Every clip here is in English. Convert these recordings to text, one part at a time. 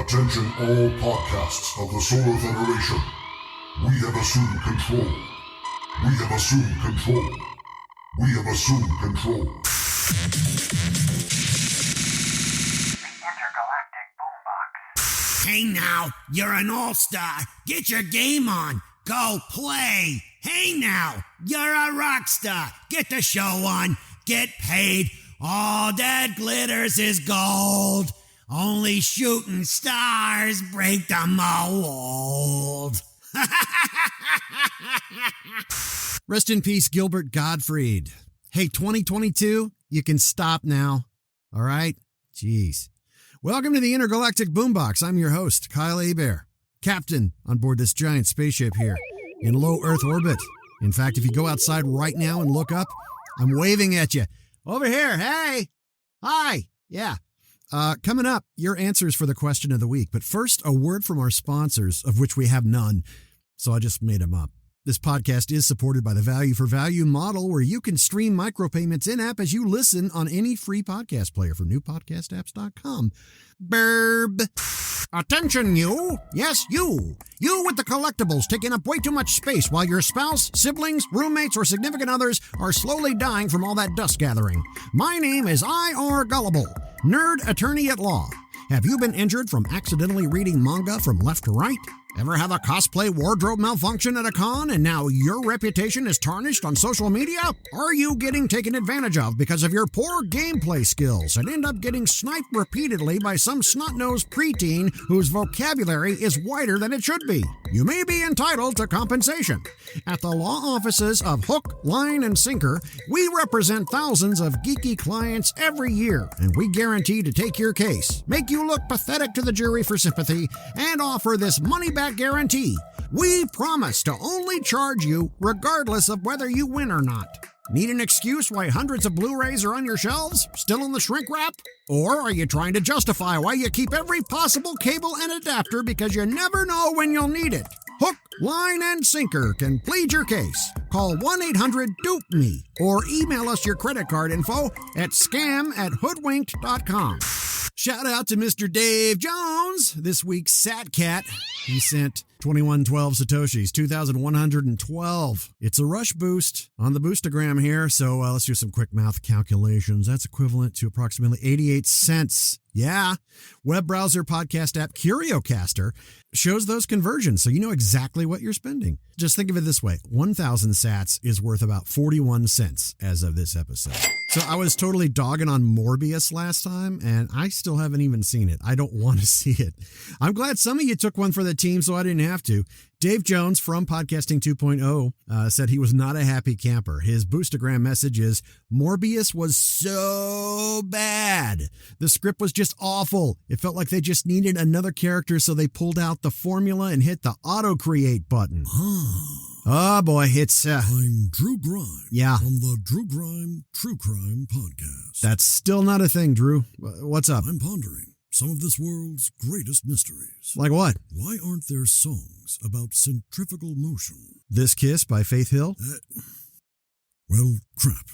Attention all podcasts of the Solar Federation. We have assumed control. We have assumed control. We have assumed control. The Intergalactic Boom Box. Hey now, you're an all-star. Get your game on. Go play. Hey now, you're a rock star. Get the show on. Get paid. All that glitters is gold. Only shooting stars break the mold. Rest in peace, Gilbert Gottfried. Hey, 2022, you can stop now. All right? Jeez. Welcome to the Intergalactic Boom Box. I'm your host, Kyle Hebert, captain on board this giant spaceship here in low Earth orbit. In fact, if you go outside right now and look up, I'm waving at you. Over here. Hey. Hi. Yeah. Coming up, your answers for the question of the week. But first, a word from our sponsors, of which we have none, so I just made them up. This podcast is supported by the Value for Value model, where you can stream micropayments in-app as you listen on any free podcast player from newpodcastapps.com. Burb. Attention, you. Yes, you. You with the collectibles taking up way too much space while your spouse, siblings, roommates, or significant others are slowly dying from all that dust gathering. My name is I.R. Gullible, nerd attorney at law. Have you been injured from accidentally reading manga from left to right? Ever have a cosplay wardrobe malfunction at a con and now your reputation is tarnished on social media? Are you getting taken advantage of because of your poor gameplay skills and end up getting sniped repeatedly by some snot-nosed preteen whose vocabulary is wider than it should be? You may be entitled to compensation. At the law offices of Hook, Line, and Sinker, we represent thousands of geeky clients every year, and we guarantee to take your case, make you look pathetic to the jury for sympathy, and offer this money-back guarantee. We promise to only charge you regardless of whether you win or not. Need an excuse why hundreds of Blu-rays are on your shelves, still in the shrink wrap? Or are you trying to justify why you keep every possible cable and adapter because you never know when you'll need it? Hook, Line, and Sinker can plead your case. Call 1-800-DUPE-ME or email us your credit card info at scam@hoodwinked.com. Shout out to Mr. Dave Jones, this week's Satcat. He sent 2112 Satoshis, 2,112. It's a rush boost on the Boostagram here, so let's do some quick math calculations. That's equivalent to approximately 88 cents. Yeah. Web browser podcast app CurioCaster shows those conversions, so you know exactly what you're spending. Just think of it this way. 1,000 sats is worth about 41 cents as of this episode. So I was totally dogging on Morbius last time, and I still haven't even seen it. I don't want to see it. I'm glad some of you took one for the team so I didn't have to. Dave Jones from Podcasting 2.0 said he was not a happy camper. His Boostagram message is, Morbius was so bad. The script was just awful. It felt like they just needed another character, so they pulled out the formula and hit the auto-create button. Oh, boy, it's... I'm Drew Grime. Yeah. From the Drew Grime True Crime Podcast. That's still not a thing, Drew. What's up? I'm pondering some of this world's greatest mysteries. Like what? Why aren't there songs about centrifugal motion? This Kiss by Faith Hill? Well, crap.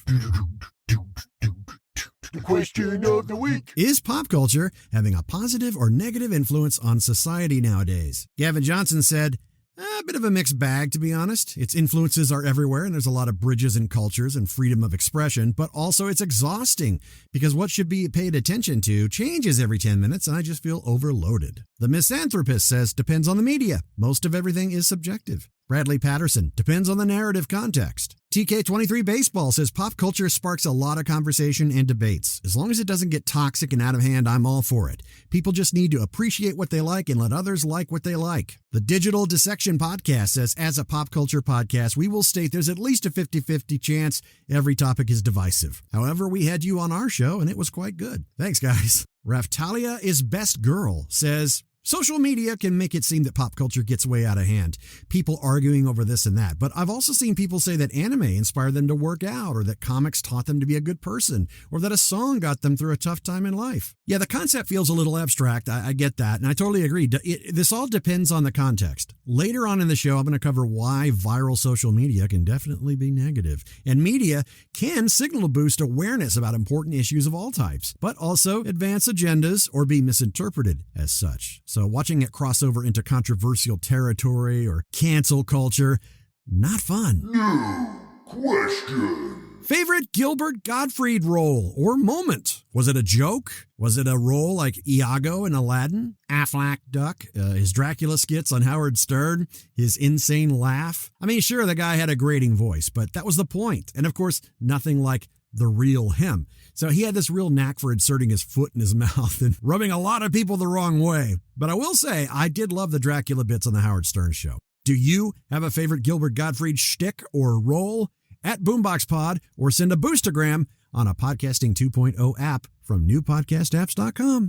The question of the week. Is pop culture having a positive or negative influence on society nowadays? Gavin Johnson said, a bit of a mixed bag, to be honest. Its influences are everywhere, and there's a lot of bridges in cultures and freedom of expression, but also it's exhausting, because what should be paid attention to changes every 10 minutes, and I just feel overloaded. The Misanthropist says, depends on the media. Most of everything is subjective. Bradley Patterson, depends on the narrative context. TK23 Baseball says pop culture sparks a lot of conversation and debates. As long as it doesn't get toxic and out of hand, I'm all for it. People just need to appreciate what they like and let others like what they like. The Digital Dissection Podcast says, as a pop culture podcast, we will state there's at least a 50-50 chance every topic is divisive. However, we had you on our show, and it was quite good. Thanks, guys. Raftalia is Best Girl says, social media can make it seem that pop culture gets way out of hand, people arguing over this and that. But I've also seen people say that anime inspired them to work out, or that comics taught them to be a good person, or that a song got them through a tough time in life. Yeah, the concept feels a little abstract. I get that, and I totally agree. This all depends on the context. Later on in the show, I'm going to cover why viral social media can definitely be negative. And media can signal to boost awareness about important issues of all types, but also advance agendas or be misinterpreted as such. So watching it cross over into controversial territory or cancel culture, not fun. New question. Favorite Gilbert Gottfried role or moment? Was it a joke? Was it a role like Iago in Aladdin? Aflac Duck? His Dracula skits on Howard Stern? His insane laugh? I mean, sure, the guy had a grating voice, but that was the point. And of course, nothing like the real him. So he had this real knack for inserting his foot in his mouth and rubbing a lot of people the wrong way. But I will say, I did love the Dracula bits on the Howard Stern show. Do you have a favorite Gilbert Gottfried shtick or role? At Boombox Pod, or send a Boostagram on a Podcasting 2.0 app from newpodcastapps.com.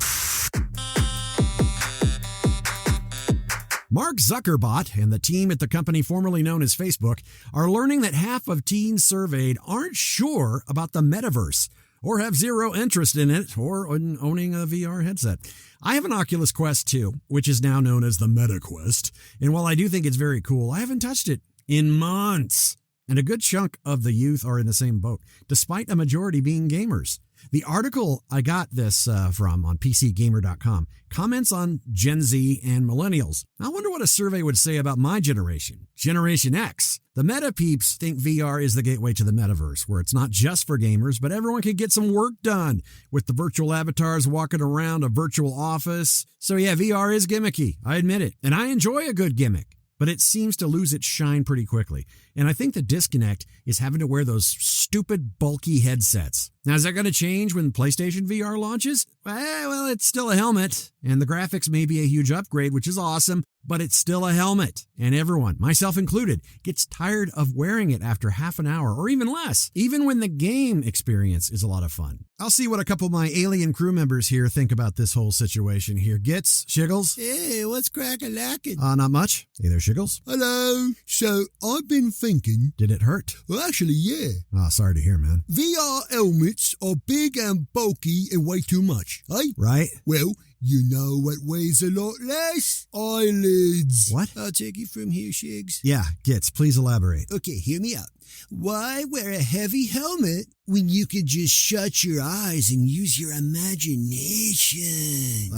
Mark Zuckerberg and the team at the company formerly known as Facebook are learning that half of teens surveyed aren't sure about the Metaverse or have zero interest in it or in owning a VR headset. I have an Oculus Quest 2, which is now known as the Meta Quest, and while I do think it's very cool, I haven't touched it in months. And a good chunk of the youth are in the same boat, despite a majority being gamers. The article I got this from on PCGamer.com comments on Gen Z and millennials. I wonder what a survey would say about my generation, Generation X. The meta peeps think VR is the gateway to the metaverse, where it's not just for gamers, but everyone can get some work done with the virtual avatars walking around a virtual office. So yeah, VR is gimmicky. I admit it. And I enjoy a good gimmick. But it seems to lose its shine pretty quickly. And I think the disconnect is having to wear those stupid, bulky headsets. Now, is that going to change when PlayStation VR launches? Well, it's still a helmet, and the graphics may be a huge upgrade, which is awesome, but it's still a helmet. And everyone, myself included, gets tired of wearing it after half an hour or even less, even when the game experience is a lot of fun. I'll see what a couple of my alien crew members here think about this whole situation here. Gits, Shiggles? Hey, what's crack-a-lackin'? Not much. Hey there, Shiggles. Hello. So, I've been thinking... Did it hurt? Well, actually, yeah. Sorry to hear, man. VR helmets are big and bulky and weigh too much, eh? Right. Well, you know what weighs a lot less? Eyelids. What? I'll take it from here, Shiggs. Yeah, Gits, please elaborate. Okay, hear me out. Why wear a heavy helmet when you could just shut your eyes and use your imagination?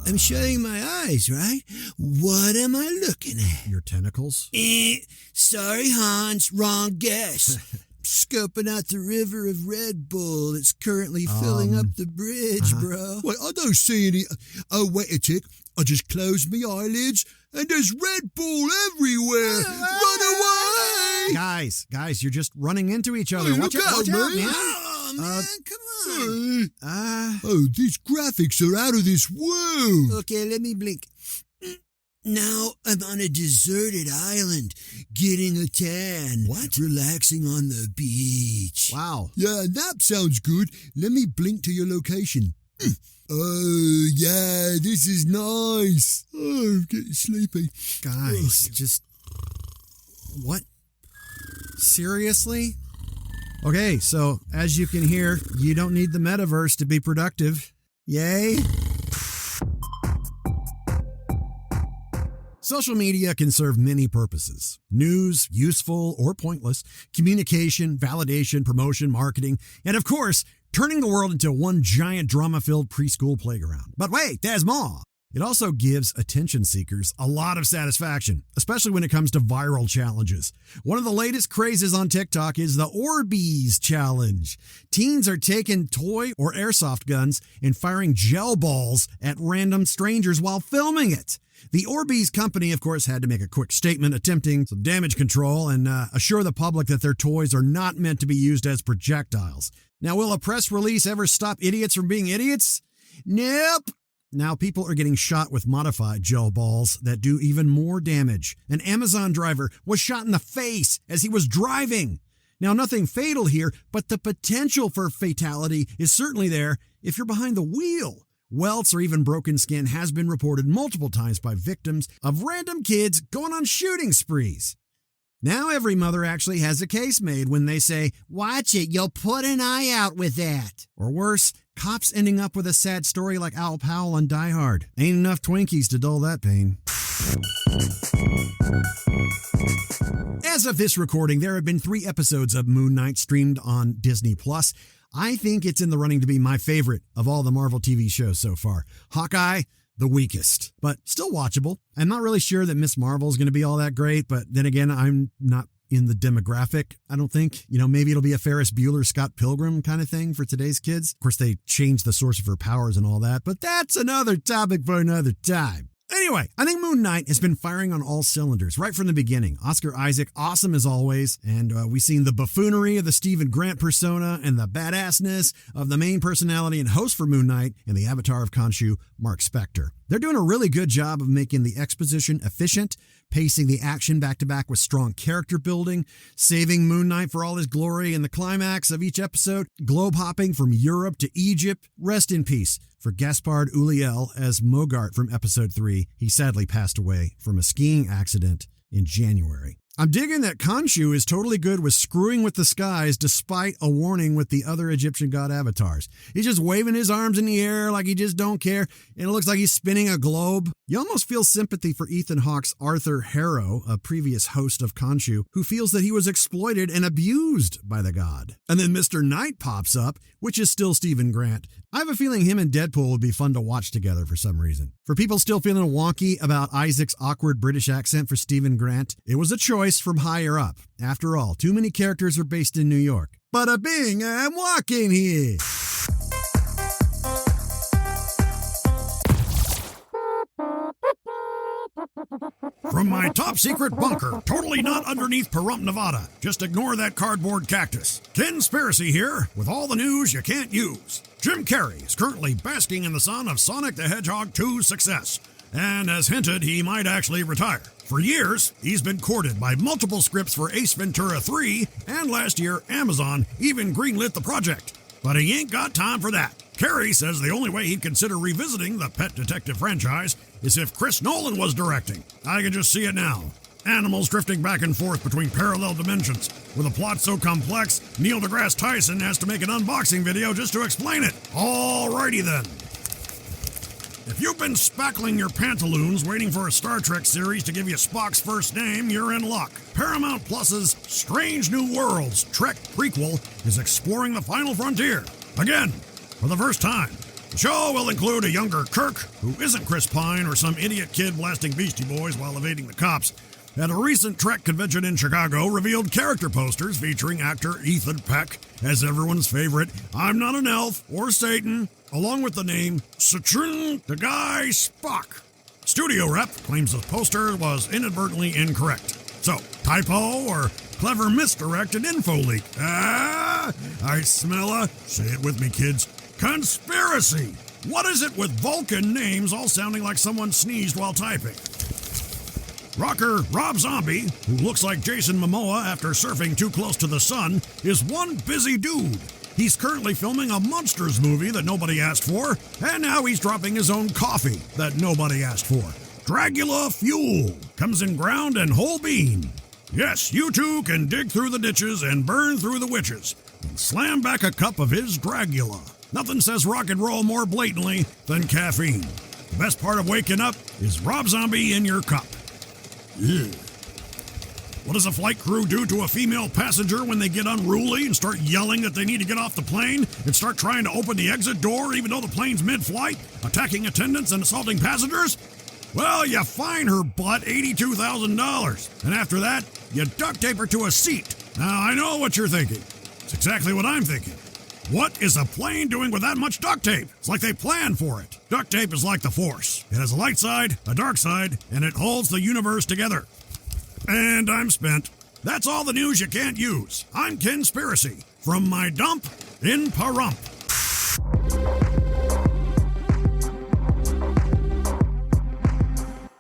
I'm shutting my eyes, right? What am I looking at? Your tentacles? Sorry, Hans, wrong guess. Scoping out the river of Red Bull that's currently filling up the bridge, bro. Wait, I don't see any... Oh, wait a tick. I just closed my eyelids and there's Red Bull everywhere. Run away! Guys, you're just running into each other. Hey, Watch out, man. Oh, man, come on. Oh, these graphics are out of this world. Okay, let me blink. Now I'm on a deserted island, getting a tan. What? Relaxing on the beach. Wow. Yeah, nap sounds good. Let me blink to your location. Oh, yeah, this is nice. Oh, I'm getting sleepy. Guys, just... What? Seriously? Okay, so as you can hear, you don't need the metaverse to be productive. Yay? Social media can serve many purposes. News, useful or pointless, communication, validation, promotion, marketing, and of course, turning the world into one giant drama-filled preschool playground. But wait, there's more. It also gives attention seekers a lot of satisfaction, especially when it comes to viral challenges. One of the latest crazes on TikTok is the Orbeez challenge. Teens are taking toy or airsoft guns and firing gel balls at random strangers while filming it. The Orbeez company, of course, had to make a quick statement attempting some damage control and assure the public that their toys are not meant to be used as projectiles. Now, will a press release ever stop idiots from being idiots? Nope. Now people are getting shot with modified gel balls that do even more damage. An Amazon driver was shot in the face as he was driving. Now, nothing fatal here, but the potential for fatality is certainly there if you're behind the wheel. Welts or even broken skin has been reported multiple times by victims of random kids going on shooting sprees. Now every mother actually has a case made when they say, "Watch it, you'll put an eye out with that." Or worse, cops ending up with a sad story like Al Powell on Die Hard. Ain't enough Twinkies to dull that pain. As of this recording, there have been 3 episodes of Moon Knight streamed on Disney+. I think it's in the running to be my favorite of all the Marvel TV shows so far. Hawkeye, the weakest, but still watchable. I'm not really sure that Miss Marvel is going to be all that great, but then again, I'm not in the demographic, I don't think. Maybe it'll be a Ferris Bueller, Scott Pilgrim kind of thing for today's kids. Of course, they changed the source of her powers and all that, but that's another topic for another time. Anyway, I think Moon Knight has been firing on all cylinders right from the beginning. Oscar Isaac, awesome as always, and we've seen the buffoonery of the Stephen Grant persona and the badassness of the main personality and host for Moon Knight and the avatar of Khonshu, Mark Spector. They're doing a really good job of making the exposition efficient, pacing the action back-to-back with strong character building, saving Moon Knight for all his glory in the climax of each episode, globe-hopping from Europe to Egypt. Rest in peace for Gaspard Ulliel as Mogart from Episode 3. He sadly passed away from a skiing accident in January. I'm digging that Khonshu is totally good with screwing with the skies despite a warning with the other Egyptian god avatars. He's just waving his arms in the air like he just don't care, and it looks like he's spinning a globe. You almost feel sympathy for Ethan Hawke's Arthur Harrow, a previous host of Khonshu, who feels that he was exploited and abused by the god. And then Mr. Knight pops up, which is still Stephen Grant. I have a feeling him and Deadpool would be fun to watch together for some reason. For people still feeling wonky about Isaac's awkward British accent for Stephen Grant, it was a choice from higher up. After all, too many characters are based in New York. Bada bing, I'm walking here. From my top secret bunker, totally not underneath Pahrump, Nevada. Just ignore that cardboard cactus. Conspiracy here, with all the news you can't use. Jim Carrey is currently basking in the sun of Sonic the Hedgehog 2's success, and has hinted he might actually retire. For years, he's been courted by multiple scripts for Ace Ventura 3, and last year, Amazon even greenlit the project. But he ain't got time for that. Carrey says the only way he'd consider revisiting the Pet Detective franchise is if Chris Nolan was directing. I can just see it now. Animals drifting back and forth between parallel dimensions. With a plot so complex, Neil deGrasse Tyson has to make an unboxing video just to explain it. Alrighty then. If you've been spackling your pantaloons waiting for a Star Trek series to give you Spock's first name, you're in luck. Paramount Plus's Strange New Worlds Trek prequel is exploring the final frontier. Again, for the first time. The show will include a younger Kirk, who isn't Chris Pine or some idiot kid blasting Beastie Boys while evading the cops. At a recent Trek convention in Chicago, revealed character posters featuring actor Ethan Peck as everyone's favorite I'm Not an Elf or Satan, along with the name Saturn the Guy Spock. Studio rep claims the poster was inadvertently incorrect. So, typo or clever misdirected info leak? I smell a, say it with me kids, conspiracy. What is it with Vulcan names all sounding like someone sneezed while typing? Rocker Rob Zombie, who looks like Jason Momoa after surfing too close to the sun, is one busy dude. He's currently filming a Monsters movie that nobody asked for, and now he's dropping his own coffee that nobody asked for. Dragula Fuel comes in ground and whole bean. Yes, you too can dig through the ditches and burn through the witches and slam back a cup of his Dragula. Nothing says rock and roll more blatantly than caffeine. The best part of waking up is Rob Zombie in your cup. Ugh. What does a flight crew do to a female passenger when they get unruly and start yelling that they need to get off the plane and start trying to open the exit door even though the plane's mid-flight, attacking attendants and assaulting passengers? Well, you fine her butt $82,000. And after that, you duct tape her to a seat. Now, I know what you're thinking. It's exactly what I'm thinking. What is a plane doing with that much duct tape? It's like they planned for it. Duct tape is like the Force. It has a light side, a dark side, and it holds the universe together. And I'm spent. That's all the news you can't use. I'm Conspiracy, from my dump in Pahrump.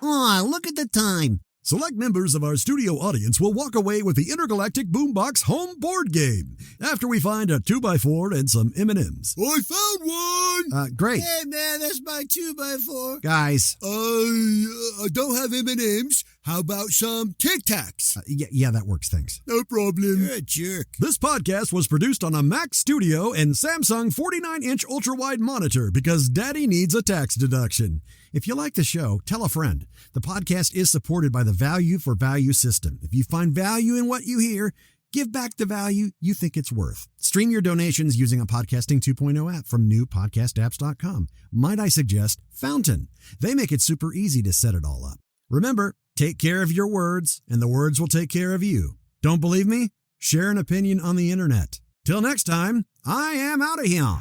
Aw, look at the time. Select members of our studio audience will walk away with the Intergalactic Boom Box home board game after we find a 2x4 and some M&Ms. I found one! Great. Hey, man, that's my 2x4. Guys. I don't have M&Ms. How about some Tic Tacs? Yeah, that works, thanks. No problem. You're a jerk. This podcast was produced on a Mac Studio and Samsung 49-inch ultra-wide monitor because Daddy needs a tax deduction. If you like the show, tell a friend. The podcast is supported by the Value for Value system. If you find value in what you hear, Give back the value you think it's worth. Stream your donations using a Podcasting 2.0 app from newpodcastapps.com. Might I suggest Fountain? They make it super easy to set it all up. Remember, take care of your words, and the words will take care of you. Don't believe me? Share an opinion on the internet. Till next time, I am out of here.